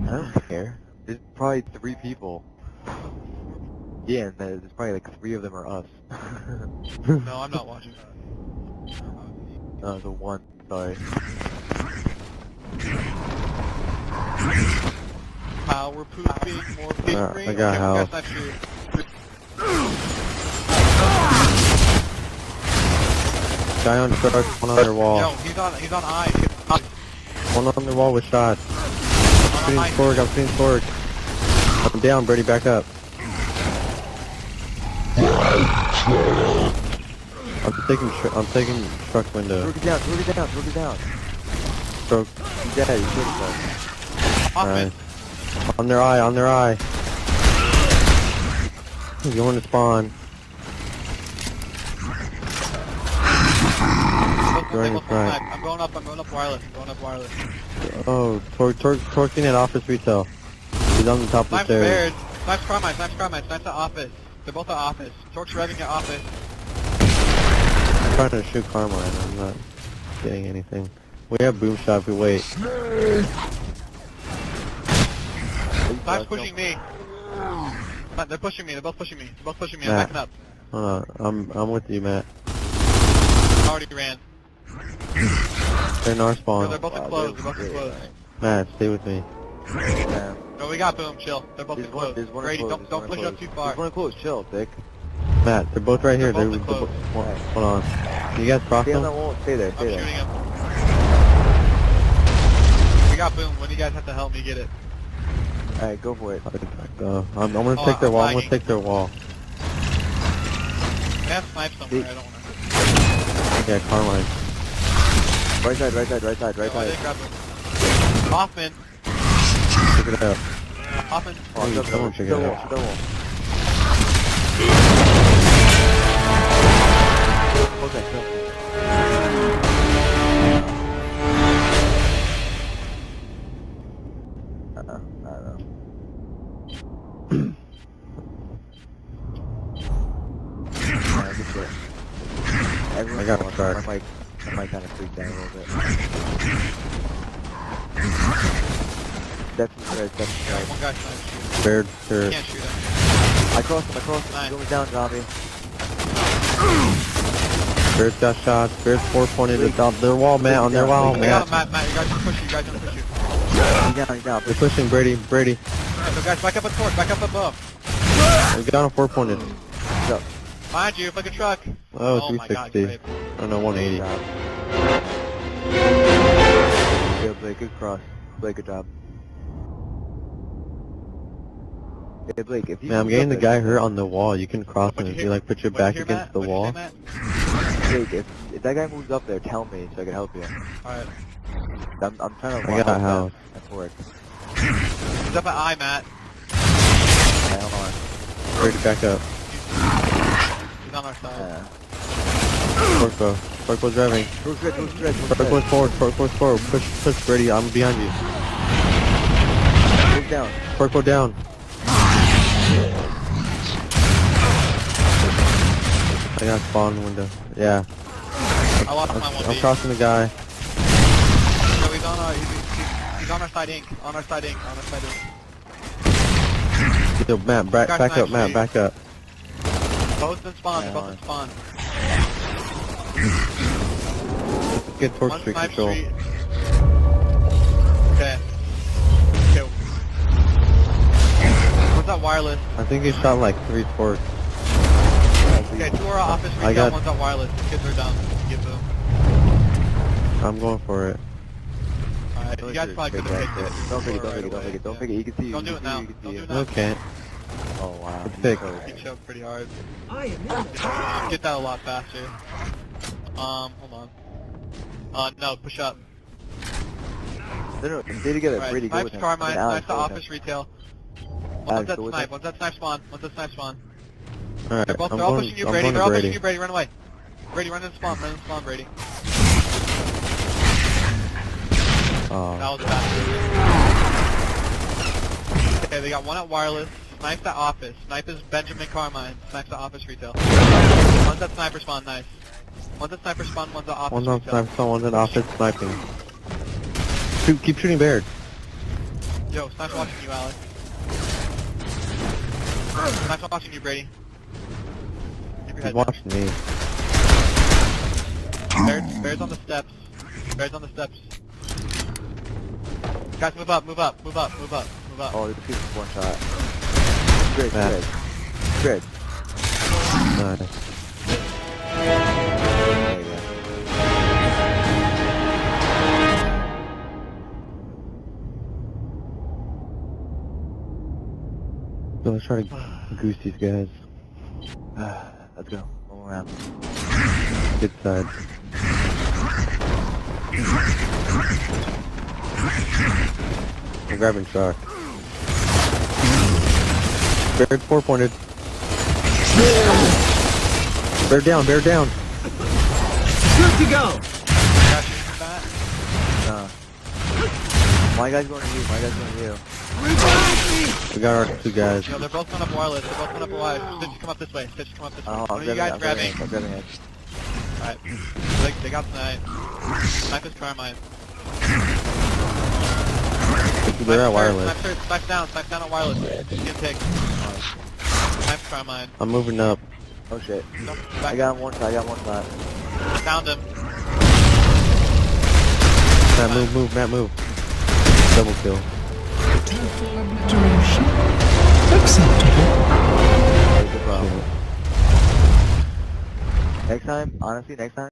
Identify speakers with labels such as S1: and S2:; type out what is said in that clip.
S1: I don't care. There's probably 3 people. Yeah, and there's probably like 3 of them are us.
S2: No, I'm not watching that.
S1: The one, sorry.
S2: We're pooping more pig
S3: I got health. Guy on truck, one on their wall.
S2: Yo, he's on I.
S3: One on the wall with shots. I'm seeing Torque. I'm down, Brady, back up. I'm taking truck window.
S1: Throw it down, throw it down, throw it down.
S3: Stroke.
S1: He's dead, he's dead.
S3: Alright. On their eye. He's going to spawn.
S2: I'm going up wireless.
S3: Oh, Torque's at office retail. He's on the top of the stairs.
S2: Snipe's Carmine, Snipe's at office. They're both at office. Torque's revving at office.
S3: I'm trying to shoot Carmine, I'm not getting anything. We have boom shot if we wait.
S2: Snipe's pushing me. They're pushing me, they're both pushing me. I'm
S3: Matt.
S2: backing up.
S3: Hold on, I'm with you, Matt.
S2: I already ran.
S3: They're in our spawn.
S2: No, they're both enclosed,
S3: Matt, stay with me.
S1: Yeah.
S2: No, we got boom, chill. They're both enclosed. Brady, don't push up too far.
S1: There's one close, chill, Dick.
S3: Matt, they're both right here.
S2: They're both enclosed.
S3: Hold on. You guys cross
S1: Stay on
S3: them?
S1: that wall, stay there,
S2: I'm
S1: stay there.
S2: shooting him. We got boom. When do you guys have to help me get it?
S1: Alright, go for it.
S3: I'm gonna take their wall. I'm gonna take their wall.
S2: We have snipes somewhere, I don't wanna...
S3: Yeah, Carmine.
S1: Right side.
S2: No, I didn't grab him. Hoffman.
S3: Pick it up.
S2: Hoffman.
S3: Hey, someone pick it up.
S1: Okay, kill. I don't know.
S3: I got a start.
S1: I might kind of freak down a little bit. Definitely right.
S2: One guy's trying to shoot.
S3: Baird,
S2: You
S3: sir.
S2: can't shoot him.
S1: I crossed him.
S2: Nice.
S1: Going down, zombie.
S3: Baird's got shots. Baird's 4-pointed at their wall, Matt. On their wall,
S2: I
S3: Matt.
S2: got him, Matt. You guys don't push you.
S1: He's down.
S3: They're pushing Brady.
S2: Alright, so guys, back up a torch, back up above.
S3: We got him 4-pointed.
S2: Behind you, like a truck.
S3: Oh,
S2: my God,
S3: 360.
S2: great.
S3: Oh no, 180.
S1: Good Blake, good cross. Blake, good job. Hey Blake, if you
S3: Man, I'm getting the guy hurt on the wall. You can cross him if you like put your back against the wall.
S1: Blake, if that guy moves up there, tell me so I can help you.
S2: Alright.
S1: I'm trying to
S3: I got a house.
S1: That's work.
S2: He's up at I, Matt.
S1: Okay, hold on.
S3: Brady, back up.
S2: He's on our side.
S3: Torque's driving.
S1: Go straight.
S3: Torque's forward. Push Brady. I'm behind you.
S1: Move down.
S3: Torque down. I got spawn window. Yeah.
S2: I lost my 1B.
S3: I'm crossing the guy.
S2: No, he's on our side ink. On our side ink.
S3: Yo, Matt, back up, Matt, back up.
S2: Both in spawn.
S3: Get torque
S2: One
S3: street
S2: snipe
S3: control.
S2: street. Okay. What's that wireless?
S3: I think he shot like 3 torques.
S2: Okay, 2 are office
S3: I
S2: retail,
S3: got-
S2: one's at wireless. The kids are down. Get them.
S3: I'm going for it.
S2: Alright, you guys probably could have picked it.
S1: Don't pick it. You can see.
S2: Don't do it now.
S3: No, can't.
S1: Oh wow.
S3: It's big.
S2: You choked pretty hard. Get that a lot faster. Hold on. No, push up.
S1: No, stay together.
S2: Right,
S1: Brady, go with
S2: Snipes
S1: him.
S2: Carmine, Snipes to office retail. One's at
S1: go with
S2: snipe,
S1: him.
S2: one's at snipe spawn.
S3: Alright,
S2: They're all pushing you, Brady. They're all pushing you, Brady. Run away. Brady, run in the spawn, Brady. That was bad. Okay, they got one at wireless, Snipes at office. Snipe is Benjamin Carmine, Snipes at office retail. One's at sniper spawn, nice. One's at sniper spawn, one's at office
S3: One's on
S2: retail.
S3: sniper spawn, one's at office sniping. Keep shooting Baird.
S2: Yo, Snipe's watching you, Alex. Snipe's watching you, Brady. Keep your
S3: He's
S2: head
S3: watching me.
S2: down. Bear's on the steps. Bear's on the steps. Guys, move up, move up, move up, move up, move up.
S1: Oh, this is one shot. Good,
S3: Back.
S1: good. Good.
S3: Nice.
S1: There you go.
S3: So let's try to goose these guys.
S1: Let's go. One more round.
S3: Good side. I'm grabbing shock. Bear 4-pointed. Bear down, bear down.
S4: Good to go.
S2: Guys, you come back.
S1: My guy's going to you. My guy's going to you.
S3: We got our 2 guys.
S2: Yo, they're both going up wireless. They're both going up wireless. Stitch, come up this way. Stitch, come up this way.
S1: Oh,
S2: One of you guys grabbing.
S1: I'm grabbing it.
S2: Alright. They got Snipe. Snipe is Carmine.
S3: They're at wireless.
S2: Snipe's down at wireless. He's gonna take. Snipe's Carmine.
S3: I'm moving up.
S1: Oh shit.
S2: No,
S1: I
S2: back.
S1: got him one shot.
S2: Found him.
S3: Matt, move, Matt, move. Double kill.
S4: Total obliteration. Acceptable.
S1: Next time, honestly, next time.